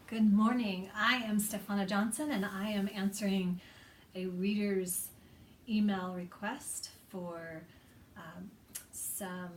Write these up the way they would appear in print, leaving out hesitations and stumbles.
Good morning. I am Stefana Johnson and I am answering a reader's email request for some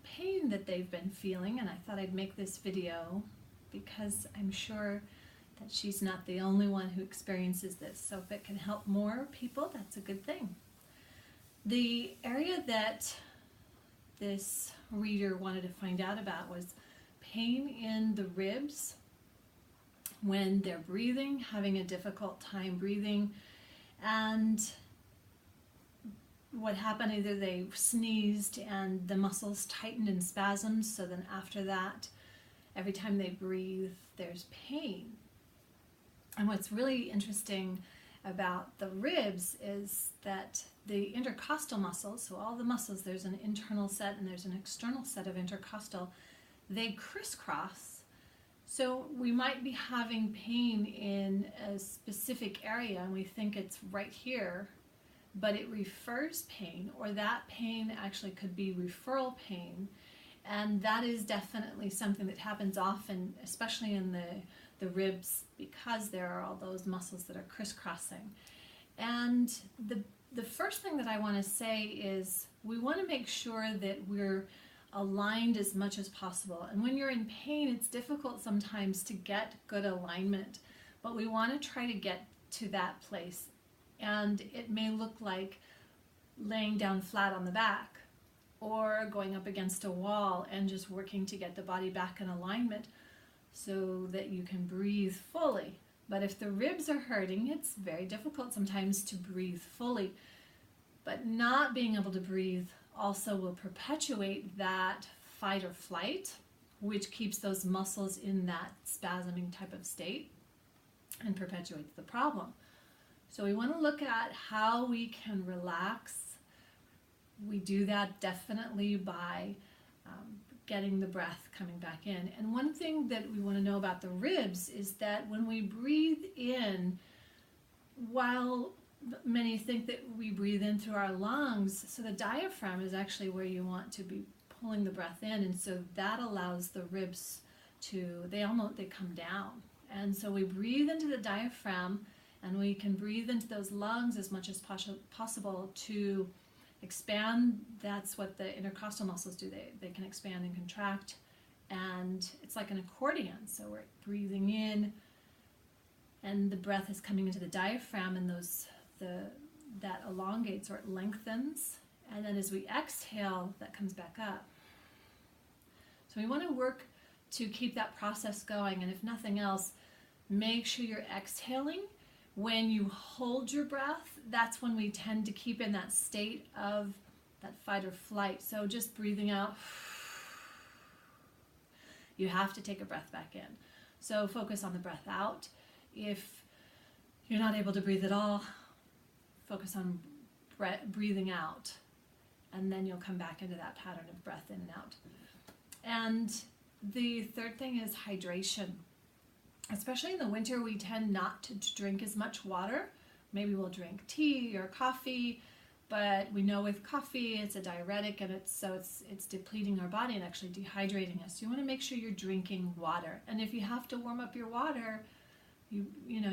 pain that they've been feeling, and I thought I'd make this video because I'm sure that she's not the only one who experiences this. So if it can help more people, that's a good thing. The area that this reader wanted to find out about was pain in the ribs when they're breathing, having a difficult time breathing, and what happened, either they sneezed and the muscles tightened and spasmed, so then after that, every time they breathe, there's pain. And what's really interesting about the ribs is that the intercostal muscles, so all the muscles, there's an internal set and there's an external set of intercostal, they crisscross. So we might be having pain in a specific area and we think it's right here, but it refers pain, or that pain actually could be referral pain. And that is definitely something that happens often, especially in the ribs, because there are all those muscles that are crisscrossing. And the first thing that I want to say is we want to make sure that we're aligned as much as possible. And when you're in pain, it's difficult sometimes to get good alignment, but we want to try to get to that place. And it may look like laying down flat on the back or going up against a wall and just working to get the body back in alignment so that you can breathe fully. But if the ribs are hurting, it's very difficult sometimes to breathe fully. But not being able to breathe also will perpetuate that fight or flight, which keeps those muscles in that spasming type of state and perpetuates the problem. So we want to look at how we can relax. We do that definitely by getting the breath coming back in. And one thing that we want to know about the ribs is that when we breathe in, while many think that we breathe in through our lungs, so the diaphragm is actually where you want to be pulling the breath in, and so that allows the ribs to, they come down. And so we breathe into the diaphragm, and we can breathe into those lungs as much as possible to expand. That's what the intercostal muscles do. They can expand and contract, and it's like an accordion. So we're breathing in, and the breath is coming into the diaphragm, and that elongates or it lengthens, and then as we exhale, that comes back up. So we want to work to keep that process going, and if nothing else, make sure you're exhaling. When you hold your breath, that's when we tend to keep in that state of that fight or flight. So just breathing out, you have to take a breath back in. So focus on the breath out. If you're not able to breathe at all, focus on breathing out, and then you'll come back into that pattern of breath in and out. And the third thing is hydration. Especially in the winter, we tend not to drink as much water. Maybe we'll drink tea or coffee, but we know with coffee it's a diuretic, and it's depleting our body and actually dehydrating us. You want to make sure you're drinking water, and if you have to warm up your water, you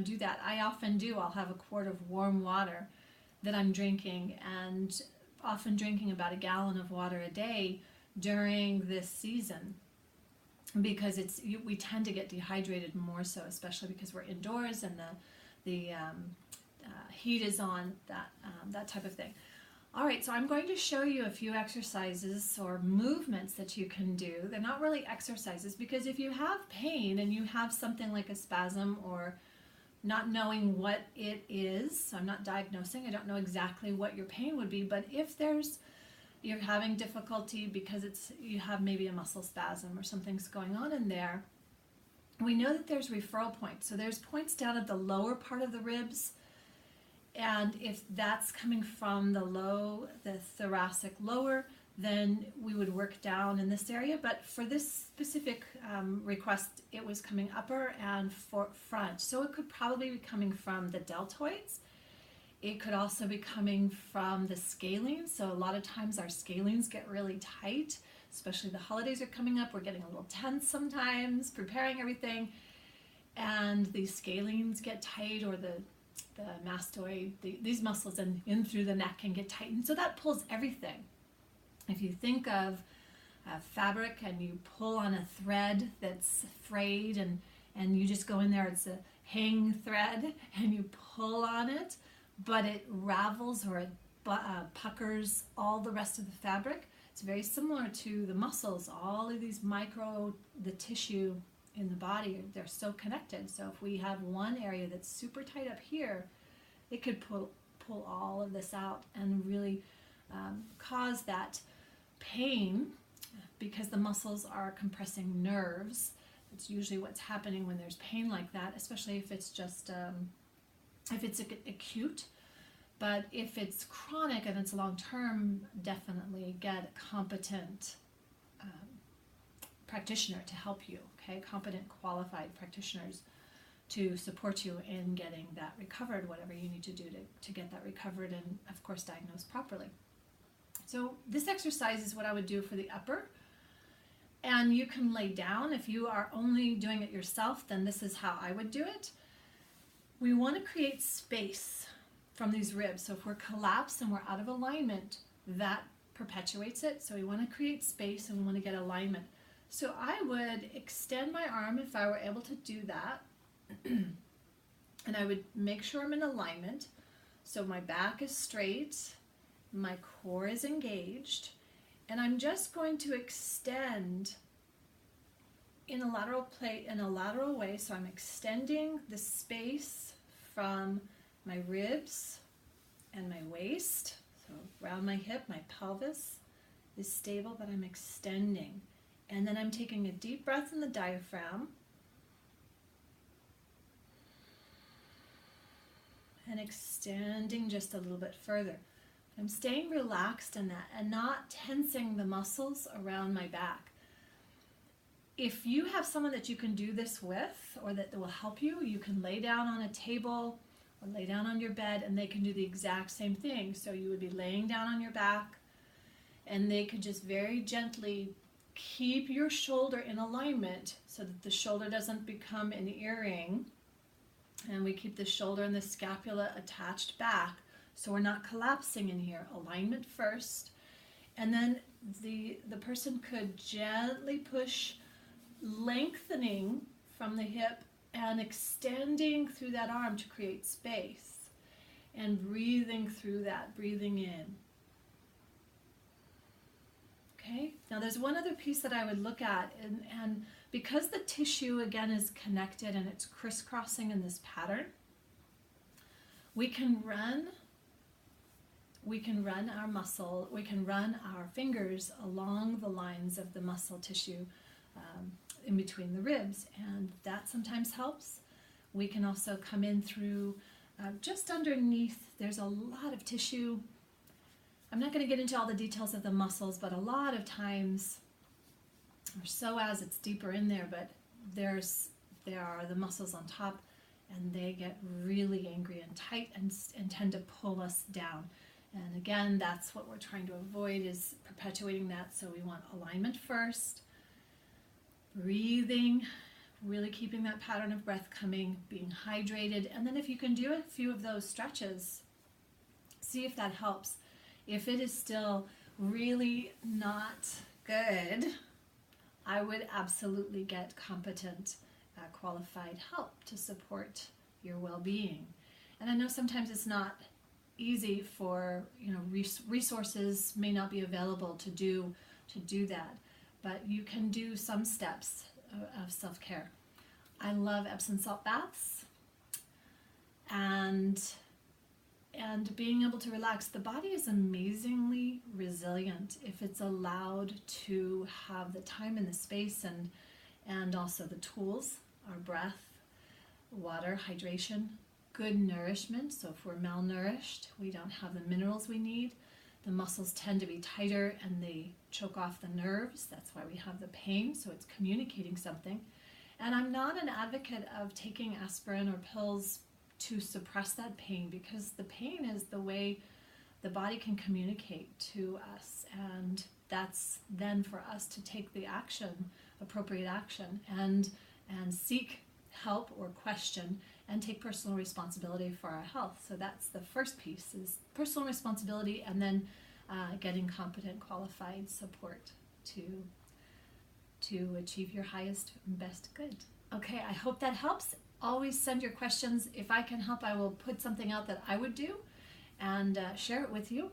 do that. I often do. I'll have a quart of warm water that I'm drinking, and often drinking about a gallon of water a day during this season, because we tend to get dehydrated more so, especially because we're indoors and the heat is on, that type of thing. All right, so I'm going to show you a few exercises or movements that you can do. They're not really exercises, because if you have pain and you have something like a spasm or not knowing what it is, so I'm not diagnosing, I don't know exactly what your pain would be, but if you're having difficulty because you have maybe a muscle spasm or something's going on in there, we know that there's referral points. So there's points down at the lower part of the ribs, and if that's coming from the thoracic lower, then we would work down in this area. But for this specific request, it was coming upper and front. So it could probably be coming from the deltoids. It could also be coming from the scalenes. So a lot of times our scalenes get really tight, especially the holidays are coming up. We're getting a little tense sometimes, preparing everything. and the scalenes get tight, or the mastoid, these muscles in through the neck can get tightened. So that pulls everything. If you think of fabric and you pull on a thread that's frayed, and you just go in there, it's a hang thread, and you pull on it, but it ravels or it puckers all the rest of the fabric. It's very similar to the muscles. All of these the tissue in the body, they're so connected. So if we have one area that's super tight up here, it could pull all of this out and really cause that pain, because the muscles are compressing nerves. It's usually what's happening when there's pain like that, especially if it's just if it's acute. But if it's chronic and it's long term, definitely get a competent practitioner to help you. Okay, competent, qualified practitioners to support you in getting that recovered, whatever you need to do to get that recovered, and of course diagnosed properly. So this exercise is what I would do for the upper. And you can lay down. If you are only doing it yourself, then this is how I would do it. We want to create space from these ribs. So if we're collapsed and we're out of alignment, that perpetuates it. So we want to create space and we want to get alignment. So I would extend my arm if I were able to do that. And I would make sure I'm in alignment. So my back is straight, my core is engaged, and I'm just going to extend in a lateral way. So I'm extending the space from my ribs and my waist. So around my hip, my pelvis is stable, but I'm extending. And then I'm taking a deep breath in the diaphragm and extending just a little bit further. I'm staying relaxed in that and not tensing the muscles around my back. If you have someone that you can do this with, or that will help you, you can lay down on a table or lay down on your bed and they can do the exact same thing. So you would be laying down on your back and they could just very gently keep your shoulder in alignment so that the shoulder doesn't become an earring, and we keep the shoulder and the scapula attached back so we're not collapsing in here. Alignment first, and then the person could gently push, lengthening from the hip and extending through that arm to create space, and breathing through that, breathing in. Okay, now there's one other piece that I would look at, and because the tissue again is connected and it's crisscrossing in this pattern, we can run our fingers along the lines of the muscle tissue in between the ribs, and that sometimes helps. We can also come in through just underneath. There's a lot of tissue. I'm not going to get into all the details of the muscles, but a lot of times, or psoas, it's deeper in there, but there are the muscles on top, and they get really angry and tight and tend to pull us down. And again, that's what we're trying to avoid, is perpetuating that. So we want alignment first, breathing, really keeping that pattern of breath coming, being hydrated, and then if you can do a few of those stretches, see if that helps. If it is still really not good, I would absolutely get competent, qualified help to support your well-being. And I know sometimes it's not easy for, resources may not be available to do that, but you can do some steps of self-care. I love Epsom salt baths, and being able to relax. The body is amazingly resilient if it's allowed to have the time and the space, and also the tools, our breath, water, hydration, good nourishment. So if we're malnourished, we don't have the minerals we need, the muscles tend to be tighter and they choke off the nerves. That's why we have the pain, so it's communicating something. And I'm not an advocate of taking aspirin or pills to suppress that pain, because the pain is the way the body can communicate to us, and that's then for us to take the action, appropriate action, and seek help or question and take personal responsibility for our health. So that's the first piece, is personal responsibility, and then getting competent, qualified support to achieve your highest and best good. Okay, I hope that helps. Always send your questions. If I can help, I will put something out that I would do and share it with you.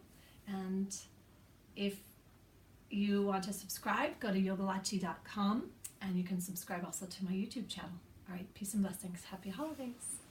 And if you want to subscribe, go to yogilachi.com, and you can subscribe also to my YouTube channel. All right, peace and blessings. Happy holidays.